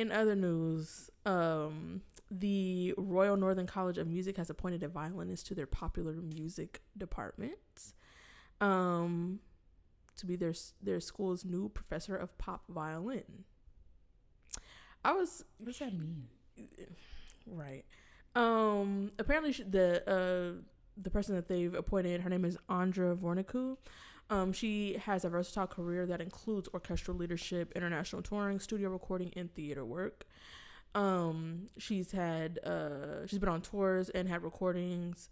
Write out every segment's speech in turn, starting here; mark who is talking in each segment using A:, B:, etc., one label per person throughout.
A: In other news, the Royal Northern College of Music has appointed a violinist to their popular music department, to be their school's new professor of pop violin. What's that mean? Right. Apparently the person that they've appointed, her name is Andra Vorniku. She has a versatile career that includes orchestral leadership, international touring, studio recording, and theater work. She's been on tours and had recordings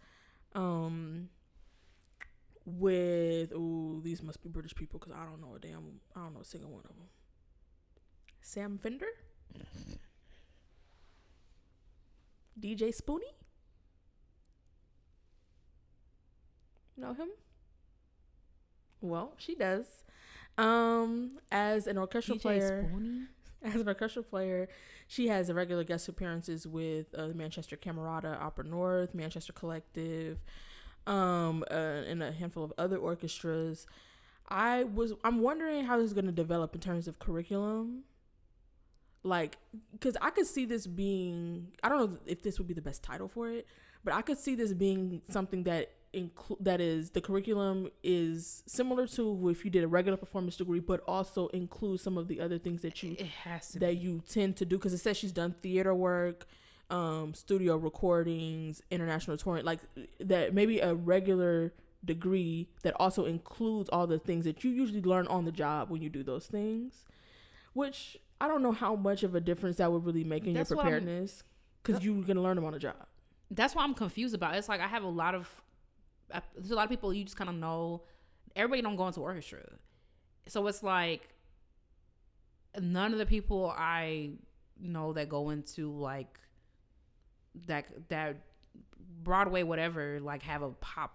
A: with these must be British people because I don't know a single one of them. Sam Fender, DJ Spoonie. Know him? Well, she does. As an orchestral player, she has a regular guest appearances with the Manchester Camerata, Opera North, Manchester Collective, and a handful of other orchestras. I'm wondering how this is going to develop in terms of curriculum. Like, because I could see this being, I don't know if this would be the best title for it, but I could see this being something that the curriculum is similar to if you did a regular performance degree, but also includes some of the other things that you tend to do. Because it says she's done theater work, studio recordings, international touring, like that. Maybe a regular degree that also includes all the things that you usually learn on the job when you do those things. Which I don't know how much of a difference that would really make in your preparedness, because you're gonna learn them on the job.
B: That's what I'm confused about. It's like there's a lot of people you just kind of know. Everybody don't go into orchestra, so it's like none of the people I know that go into like that Broadway whatever like have a pop.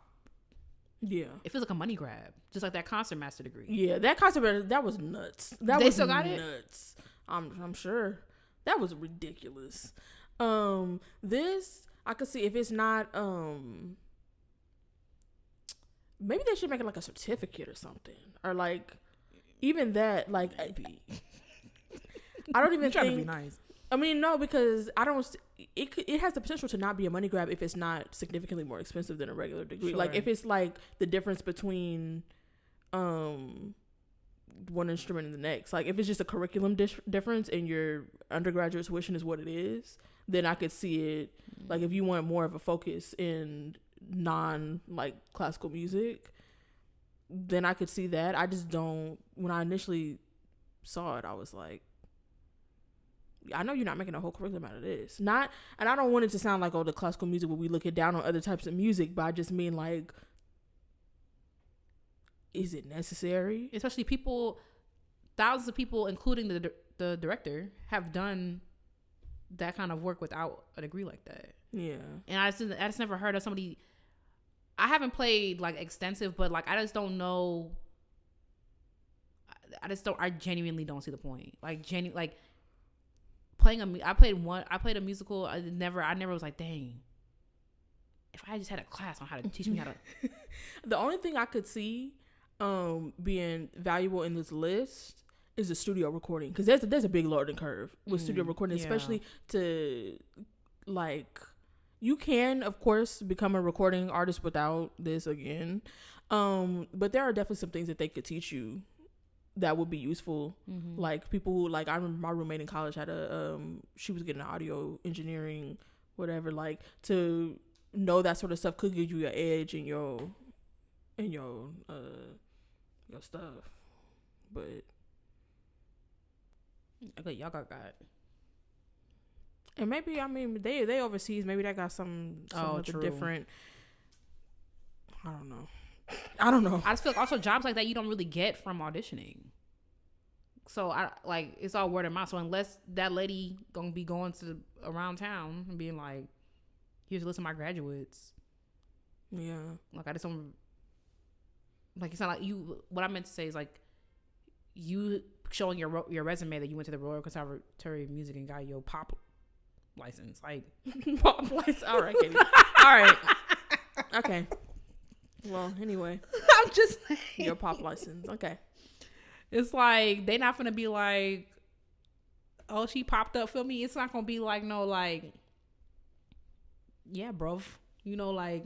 B: Yeah, it feels like a money grab, just like that concertmaster degree.
A: Yeah, that concertmaster, that was nuts.
B: They still got
A: nuts. I'm sure that was ridiculous. This I could see if it's not. Maybe they should make it like a certificate or something, or like even that. Like, maybe. I don't even
B: trying to be nice.
A: I mean, no, because I don't. It has the potential to not be a money grab if it's not significantly more expensive than a regular degree. Sure. Like if it's like the difference between one instrument and the next. Like if it's just a curriculum difference and your undergraduate tuition is what it is, then I could see it. Like if you want more of a focus in non like classical music, then I could see that. I just don't. When I initially saw it, I was like, I know you're not making a whole curriculum out of this. And I don't want it to sound like, the classical music where we look it down on other types of music, but I just mean like, is it necessary?
B: Especially thousands of people, including the director, have done that kind of work without a degree like that. Yeah. And I just never heard of somebody. I haven't played like extensive, but like I just don't know. I genuinely don't see the point. Like I played a musical. I never was like, dang, if I just had a class on how to teach me how to.
A: The only thing I could see being valuable in this list is the studio recording, because there's a big learning curve with studio recording, especially to like, you can of course become a recording artist without this again, but there are definitely some things that they could teach you that would be useful. Like people who, like, I remember my roommate in college had she was getting audio engineering, whatever, like to know that sort of stuff could give you an edge in your stuff. But
B: okay, y'all got that.
A: And maybe, I mean, they overseas, maybe they got some different. I don't know.
B: I just feel like also jobs like that you don't really get from auditioning. So it's all word of mouth. So unless that lady gonna be going to around town and being like, here's a list of my graduates. Yeah. Like I just don't. Like it's not like you. What I meant to say is like, you showing your resume that you went to the Royal Conservatory of Music and got your pop license. Like
A: pop license. All right, Katie. All right. Okay. Well, anyway,
B: I'm just saying.
A: Your pop license. Okay.
B: It's like, they not gonna be like, oh, she popped up for me. It's not gonna be like no, like, yeah, bro. You know, like,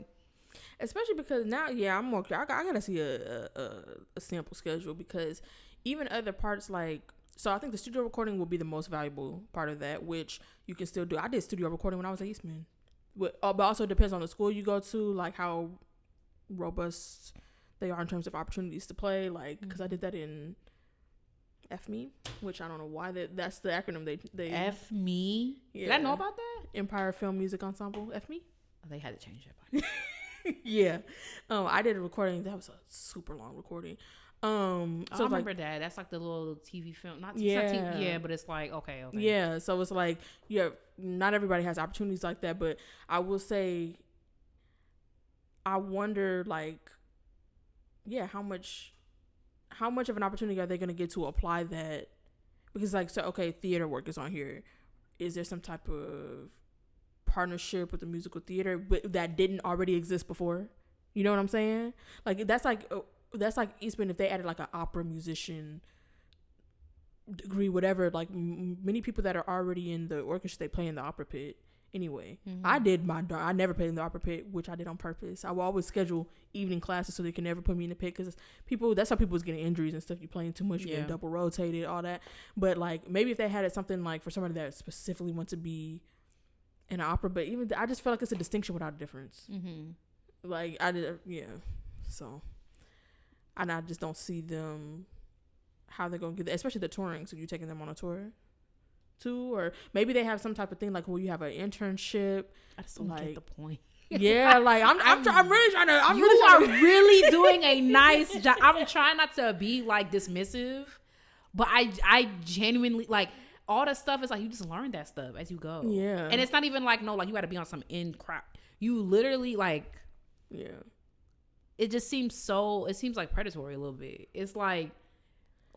A: especially because now, yeah, I'm more. I gotta see a sample schedule, because even other parts like. So I think the studio recording will be the most valuable part of that, which you can still do. I did studio recording when I was at Eastman, but also depends on the school you go to, like how robust they are in terms of opportunities to play. Like, because I did that in FME, which I don't know why that's the acronym they
B: FME. Yeah. Did I know about that?
A: Empire Film Music Ensemble, FME.
B: Oh, they had to change that.
A: Yeah, I did a recording. That was a super long recording. So
B: I remember that. That's like the little TV film. Not TV, yeah, but it's like okay.
A: Yeah, so it's like not everybody has opportunities like that, but I will say, I wonder like, yeah, how much of an opportunity are they going to get to apply that? Because like, so okay, theater work is on here. Is there some type of partnership with the musical theater that didn't already exist before? You know what I'm saying? Like that's like Eastman if they added like an opera musician degree, whatever. Like many people that are already in the orchestra, they play in the opera pit anyway. I never played in the opera pit, which I did on purpose. I will always schedule evening classes so they can never put me in the pit, because that's how people was getting injuries and stuff. You playing too much, you getting double rotated, all that. But like maybe if they had it something like for somebody that specifically wants to be in an opera, but even I just feel like it's a distinction without a difference. Like I did, so. And I just don't see them, how they're going to get that, especially the touring. So you're taking them on a tour too? Or maybe they have some type of thing like where you have an internship.
B: I just don't get the point.
A: Yeah, like I'm really trying to.
B: You are really doing a nice job. I'm trying not to be like dismissive, but I genuinely like all the stuff is like you just learn that stuff as you go.
A: Yeah.
B: And it's not even like no, like you got to be on some in crowd. You literally like.
A: Yeah.
B: It just seems like predatory a little bit. It's like,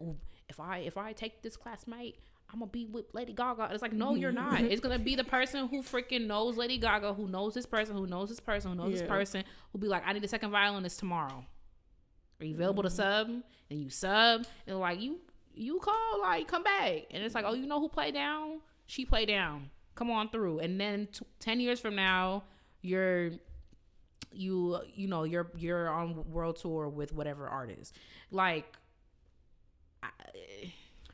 B: oh, if I take this classmate, I'm gonna be with Lady Gaga. It's like, no, you're not. It's gonna be the person who freaking knows Lady Gaga, who knows this person, who knows this person, who knows this person, who'll be like, I need a second violinist tomorrow. Are you available to sub? And you sub, and like you call, like come back, and it's like, oh, you know who played down? She played down. Come on through. And then 10 years from now, you're on world tour with whatever artist, like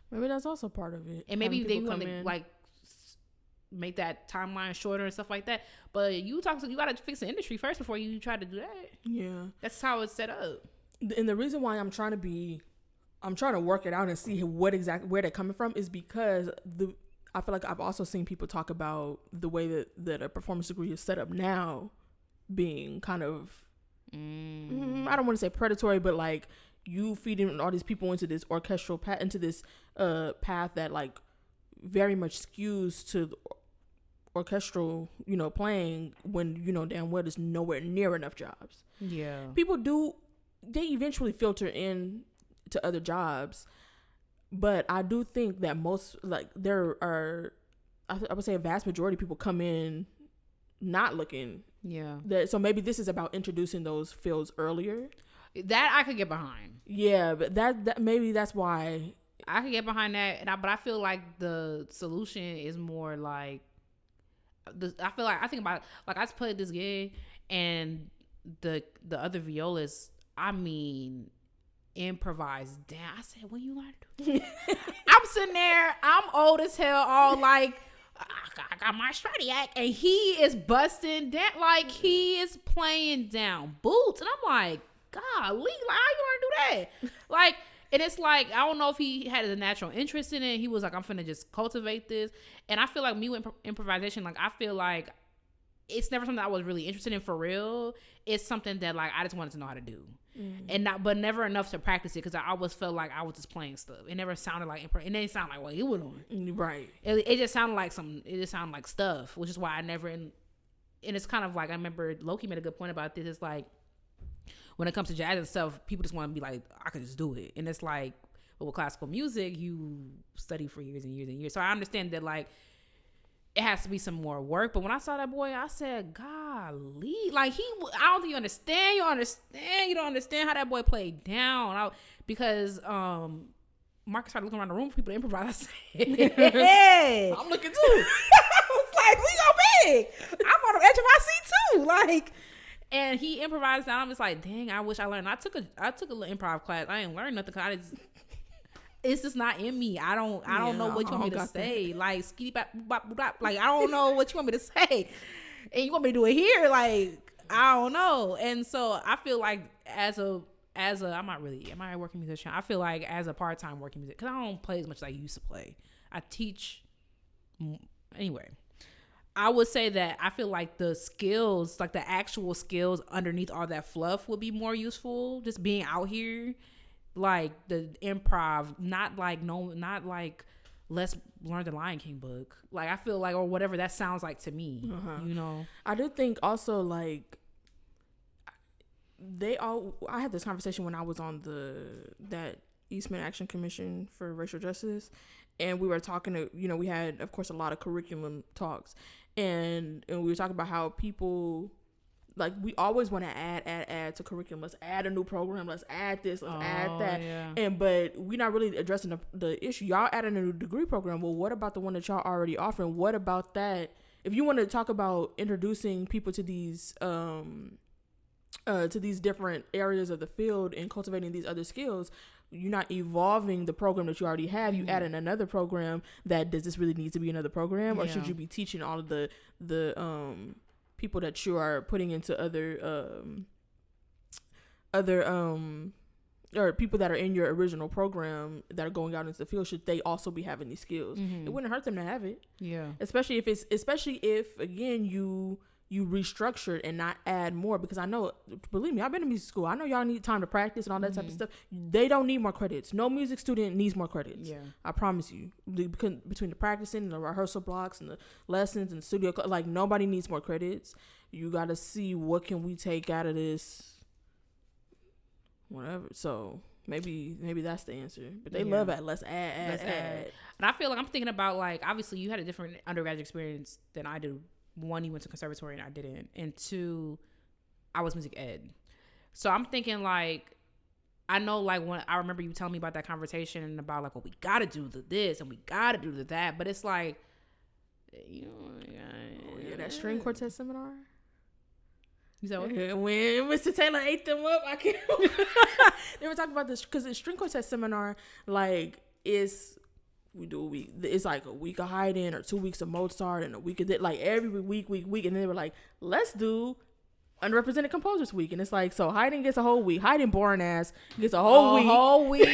A: maybe that's also part of it,
B: and maybe they want to like make that timeline shorter and stuff like that. But you gotta fix the industry first before you try to do that.
A: Yeah,
B: that's how it's set up.
A: And the reason why I'm trying to work it out and see where they're coming from is because I feel like I've also seen people talk about the way that a performance degree is set up now being kind of I don't want to say predatory, but like you feeding all these people into this orchestral path, into this path that like very much skews to the orchestral, playing, when damn well there's nowhere near enough jobs.
B: Yeah,
A: people they eventually filter in to other jobs, but I do think that most, like, there are, I would say a vast majority of people come in not looking.
B: Yeah.
A: So maybe this is about introducing those fields earlier.
B: That I could get behind.
A: Yeah, but that maybe that's why
B: I could get behind that. But I feel like the solution is more like I think about, like, I played this gig and the other violas, I mean, improvised down. I said, "When you learn to do that?" I'm sitting there, I'm old as hell, all like, I got my Stradiac, and he is busting down, like he is playing down boots, and I'm like, golly, like, how you gonna do that? Like, and it's like, I don't know if he had a natural interest in it. He was like, I'm finna just cultivate this. And I feel like me with improvisation, like, I feel like it's never something I was really interested in for real. It's something that, like, I just wanted to know how to do. But never enough to practice it, because I always felt like I was just playing stuff. It never sounded like it didn't sound like what he was doing.
A: Right.
B: It just sounded like stuff, which is why I never. And it's kind of like, I remember Loki made a good point about this. It's like, when it comes to jazz and stuff, people just want to be like, I could just do it. And it's like, but with classical music, you study for years and years and years. So I understand that, like, it has to be some more work. But when I saw that boy, I said, golly, like, I don't think you understand. You don't understand how that boy played down. Because Marcus started looking around the room for people to improvise. I said, hey,
A: I'm looking too.
B: I was like, we go big. I'm on the edge of my seat too. Like, and he improvised, and I'm just like, dang, I wish I learned. I took a little improv class. I ain't learned nothing because it's just not in me. I don't know what you want me to say. Like, skitty bop bop bop. Like, I don't know what you want me to say. And you want me to do it here? Like, I don't know. And so I feel like as a am I a working musician? I feel like as a part-time working musician, because I don't play as much as I used to play. I teach anyway. I would say that I feel like the skills, like the actual skills underneath all that fluff would be more useful. Just being out here, like the improv, not like let's learn the Lion King book. Like I feel like, or whatever that sounds like to me, you know.
A: I do think also like I had this conversation when I was on that Eastman Action Commission for Racial Justice, and we were talking to, we had of course a lot of curriculum talks, and we were talking about how people, like, we always want to add to curriculum. Let's add a new program. Let's add this. Let's add that. Yeah. But we're not really addressing the issue. Y'all adding a new degree program. Well, what about the one that y'all already offering? What about that? If you want to talk about introducing people to these different areas of the field and cultivating these other skills, you're not evolving the program that you already have. You add in another program. That does this really need to be another program, or should you be teaching all of the people that you are putting into or people that are in your original program that are going out into the field, should they also be having these skills? It wouldn't hurt them to have it. Yeah. Especially if again you restructured and not add more, because I know, believe me, I've been to music school. I know y'all need time to practice and all that type of stuff. They don't need more credits. No music student needs more credits. Yeah. I promise you. Between the practicing and the rehearsal blocks and the lessons and the studio, like, nobody needs more credits. You got to see what can we take out of this, whatever. So maybe that's the answer. But they love it. Let's add.
B: And I feel like I'm thinking about, like, obviously you had a different undergraduate experience than I do. One, you went to conservatory and I didn't, and two, I was music ed. So I'm thinking, like, I know, like, when I remember you telling me about that conversation about, like, well, we gotta do this and we gotta do that, but it's like,
A: that string quartet seminar.
B: You said what?
A: When Mr. Taylor ate them up, I can't. They were talking about this because the string quartet seminar, like, we do a week. It's like a week of Haydn or 2 weeks of Mozart and a week of that. Like every week. And then they were like, let's do Underrepresented Composers Week. And it's like, so Haydn gets a whole week. Haydn boring ass gets a whole week.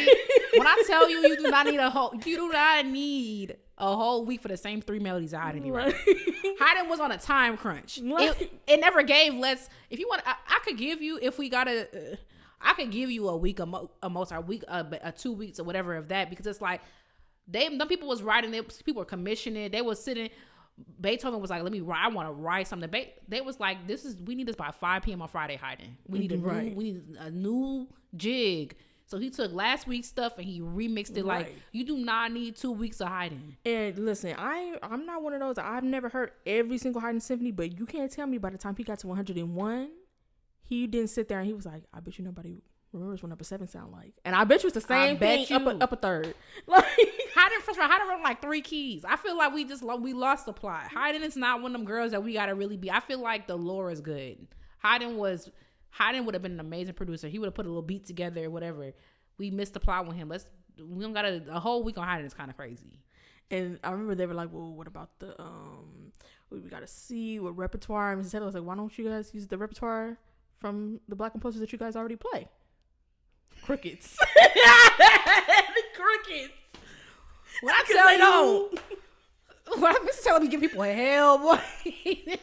B: When I tell you, you do not need a whole week for the same 3 melodies Haydn. Right? Haydn was on a time crunch. It never gave less. If you want, I could give you, if we gotta, I could give you a week of Mozart, week, 2 weeks or whatever of that, because it's like, them people was writing, people were commissioning, they was sitting. Beethoven was like, I want to write something. They was like, we need this by 5 p.m. on Friday, Haydn. We need a new jig. So he took last week's stuff and he remixed it. Right. Like, you do not need 2 weeks of Haydn.
A: And listen, I'm not one of those. I've never heard every single Haydn symphony, but you can't tell me by the time he got to 101, he didn't sit there and he was like, I bet you nobody remembers what number 7 sound like. And I bet you it's the same thing up a third. Like,
B: Haydn wrote like 3 keys. I feel like we lost the plot. Haydn is not one of them girls that we gotta really be. I feel like the lore is good. Haydn would have been an amazing producer. He would have put a little beat together or whatever. We missed the plot with him. We don't got a whole week on Haydn. Is kind of crazy.
A: And I remember they were like, well, what about the we gotta see what repertoire. And Mrs. Taylor was like, why don't you guys use the repertoire from the Black composers that you guys already play? Crickets. Crickets.
B: When I tell you, when Mr. Taylor be giving people hell, boy.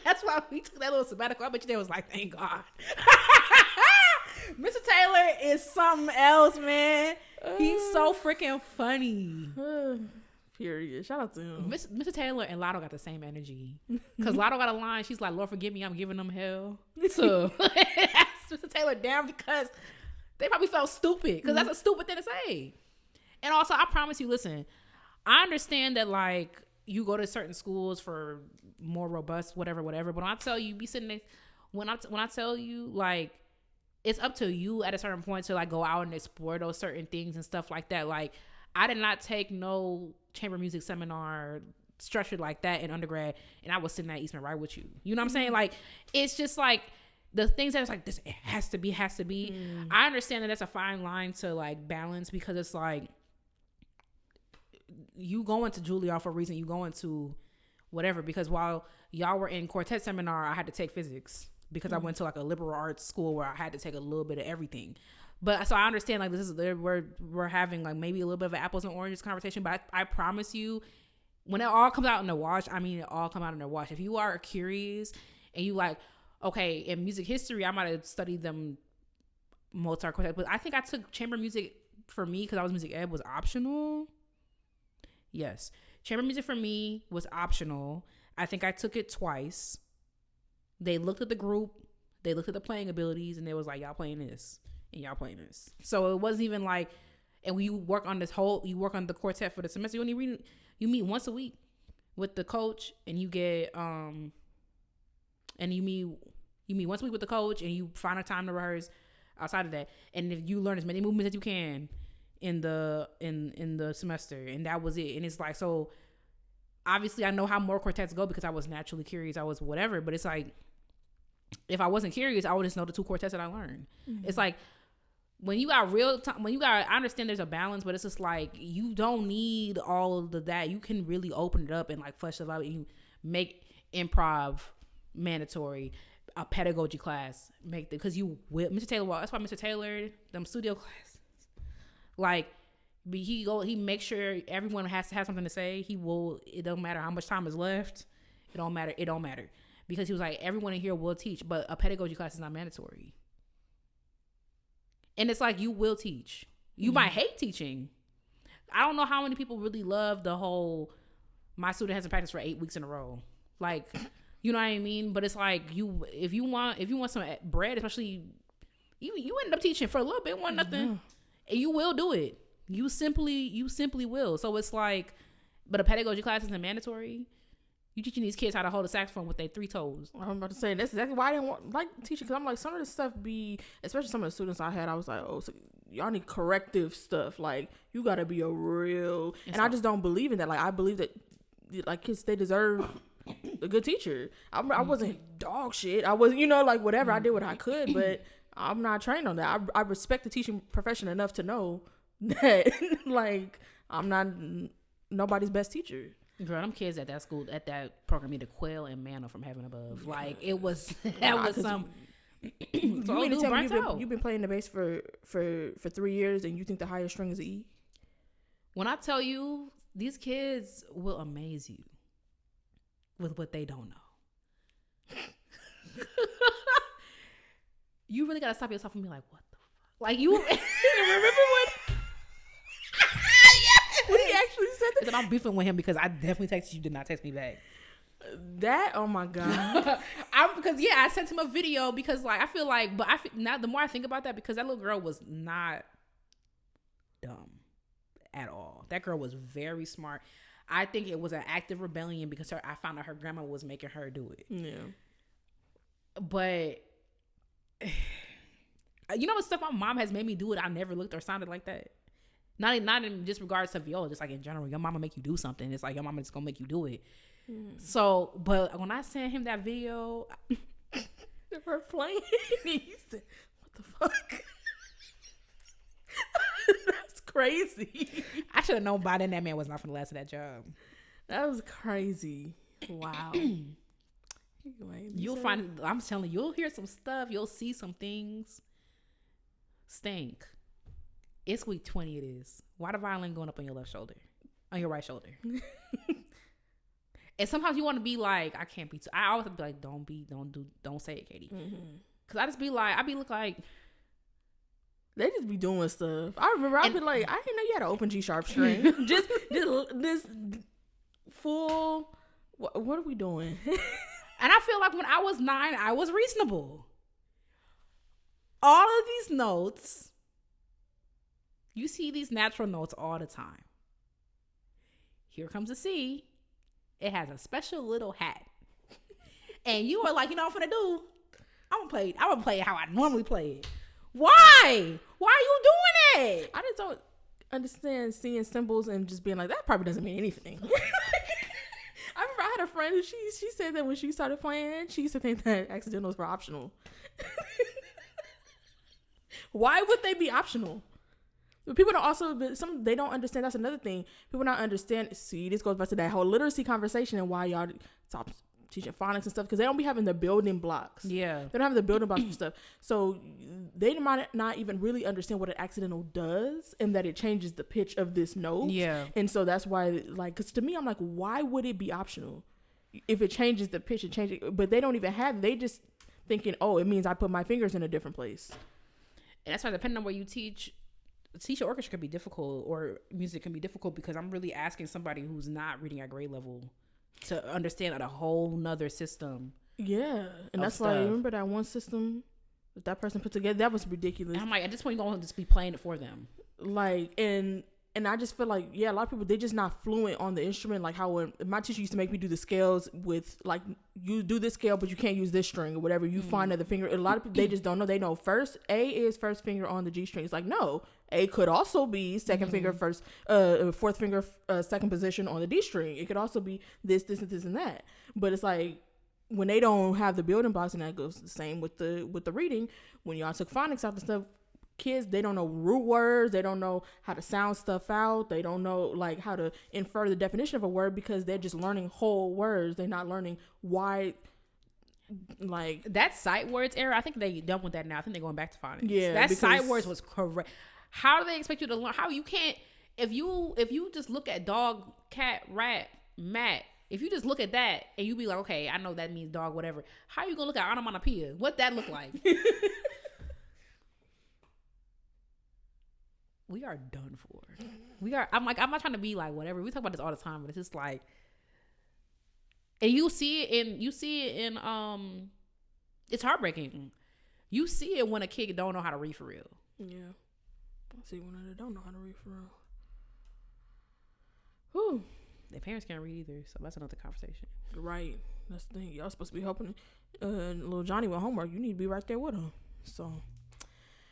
B: That's why we took that little sabbatical. I bet you they was like, thank God. Mr. Taylor is something else, man. He's so freaking funny.
A: Period. Shout out to him.
B: Mr. Taylor and Lotto got the same energy. Because Lotto got a line. She's like, Lord, forgive me. I'm giving them hell. So Mr. Taylor down because they probably felt stupid. Because that's a stupid thing to say. And also, I promise you, listen, I understand that, like, you go to certain schools for more robust, whatever. But when I tell you, be sitting there, when I tell you, like, it's up to you at a certain point to, like, go out and explore those certain things and stuff like that. Like, I did not take no chamber music seminar structured like that in undergrad, and I was sitting at Eastman right with you. You know what I'm saying? Like, it's just like the things that's like this, it has to be. I understand that that's a fine line to like balance, because it's like you going to Juilliard for a reason, you going to whatever, because while y'all were in quartet seminar, I had to take physics because I went to like a liberal arts school where I had to take a little bit of everything. But so I understand like this is we're having like maybe a little bit of an apples and oranges conversation, but I promise you, when it all comes out in the wash, I mean it all come out in the wash. If you are curious and you like, okay, in music history, I might have studied them Mozart quartet, but I think I took chamber music for me because I was music ed was optional. Yes, chamber music for me was optional. I think I took it twice. They looked at the group, they looked at the playing abilities, and they was like, y'all playing this and y'all playing this. So it wasn't even like, and when you work on you work on the quartet for the semester, you meet once a week with the coach, and you get and you meet once a week with the coach, and you find a time to rehearse outside of that, and if you learn as many movements as you can in the semester, and that was it. And it's like, so obviously I know how more quartets go because I was naturally curious, I was whatever, but it's like, if I wasn't curious, I would just know the 2 quartets that I learned. It's like, when you got real time, I understand there's a balance, but it's just like, you don't need all of that. You can really open it up and like flesh it out. You make improv mandatory, a pedagogy class, because you will. Mr. Taylor, that's why Mr. Taylor, them studio classes, like, he makes sure everyone has to have something to say. It don't matter how much time is left. It don't matter. Because he was like, everyone in here will teach, but a pedagogy class is not mandatory. And it's like, you will teach. You might hate teaching. I don't know how many people really love the whole, my student hasn't practiced for 8 weeks in a row. Like, you know what I mean? But it's like, if you want some bread, especially, you end up teaching for a little bit, want nothing, and you will do it. You simply will. So it's like, but a pedagogy class isn't mandatory. You teaching these kids how to hold a saxophone with their 3 toes.
A: I'm about to say, that's exactly why I didn't like teaching, because I'm like, some of the stuff especially some of the students I had, I was like, oh, so y'all need corrective stuff. Like, you got to be a real, and I just don't believe in that. Like, I believe that like kids, they deserve a good teacher. I wasn't dog shit. I was, like, whatever. I did what I could, but I'm not trained on that. I respect the teaching profession enough to know that, like, I'm not nobody's best teacher.
B: Girl, them kids at that school, at that program, need a quail and manna from heaven above. Like, it was, some.
A: You mean to tell me you've been playing the bass for 3 years and you think the highest string is an E?
B: When I tell you, these kids will amaze you with what they don't know. You really gotta stop yourself and be like, what the fuck? Like, you remember when?
A: When he actually said that?
B: I'm beefing with him because I definitely texted you, did not text me back.
A: That, oh my God.
B: I sent him a video because, like, I feel like, but now the more I think about that, because that little girl was not dumb at all. That girl was very smart. I think it was an active rebellion because I found out her grandma was making her do it.
A: Yeah.
B: But you know what stuff my mom has made me do it, I never looked or sounded like that. Not in just regards to viola, just like in general. Your mama make you do something. It's like your mama just gonna make you do it. So, but when I sent him that video,
A: we're playing. He said, "What the fuck?" That's crazy.
B: I should have known by then that man was not gonna last at that job.
A: That was crazy. Wow.
B: You'll find. I'm telling you, you'll hear some stuff. You'll see some things. Stink. It's week 20. It is. Why the violin going up on your left shoulder, on your right shoulder? And sometimes you want to be like, I can't be. I always have to be like, don't say it, Katie. Cause I just be like, look like
A: they just be doing stuff. I remember I'd be like, I didn't know you had an open G sharp string. just this full. What are we doing?
B: And I feel like when I was 9, I was reasonable. All of these notes, you see these natural notes all the time. Here comes a C. It has a special little hat. And you are like, you know what I'm finna do? I'm gonna play it how I normally play it. Why? Why are you doing it?
A: I just don't. understand seeing symbols and just being like, that probably doesn't mean anything. I remember I had a friend who she said that when she started playing, she used to think that accidentals were optional. Why would they be optional? But people don't also, they don't understand. That's another thing. People don't understand. See, this goes back to that whole literacy conversation and why y'all stop teaching phonics and stuff, because they don't be having the building blocks.
B: Yeah.
A: They don't have the building blocks and stuff. So they might not even really understand what an accidental does and that it changes the pitch of this note.
B: Yeah.
A: And so that's why, like, because to me, I'm like, why would it be optional? If it changes the pitch, it changes. But they don't even have, they just thinking, oh, it means I put my fingers in a different place.
B: And that's why depending on where you teach orchestra can be difficult, or music can be difficult, because I'm really asking somebody who's not reading at grade level to understand a whole nother system.
A: Yeah. And that's why I remember that one system that person put together, that was ridiculous.
B: And I'm like, at this point, you're going to just be playing it for them.
A: Like, and I just feel like, yeah, a lot of people, they just not fluent on the instrument. Like how when my teacher used to make me do the scales with, like, you do this scale, but you can't use this string or whatever. You find that the finger, a lot of people, they just don't know. They know first, A is first finger on the G string. It's like, no, A could also be second finger first, fourth finger, second position on the D string. It could also be this, and this, and that. But it's like, when they don't have the building blocks, and that goes the same with the reading, when y'all took phonics out the stuff, kids, they don't know root words, they don't know how to sound stuff out, they don't know like how to infer the definition of a word, because they're just learning whole words. They're not learning why, like, that
B: sight words era. I think they done with that now. I think they're going back to phonics.
A: Yeah,
B: that sight words was correct. How do they expect you to learn? How you can't, if you just look at dog, cat, rat, mat, if you just look at that and you be like, okay, I know that means dog, whatever, how you gonna look at onomatopoeia? What that look like? We are done for. I'm not trying to be like whatever. We talk about this all the time, but it's just like, and you see it in it's heartbreaking. You see it when a kid don't know how to read for real.
A: Yeah. I see when they don't know how to read for real. Whew.
B: Their parents can't read either, so that's another conversation.
A: Right. That's the thing. Y'all supposed to be helping little Johnny with homework. You need to be right there with him. So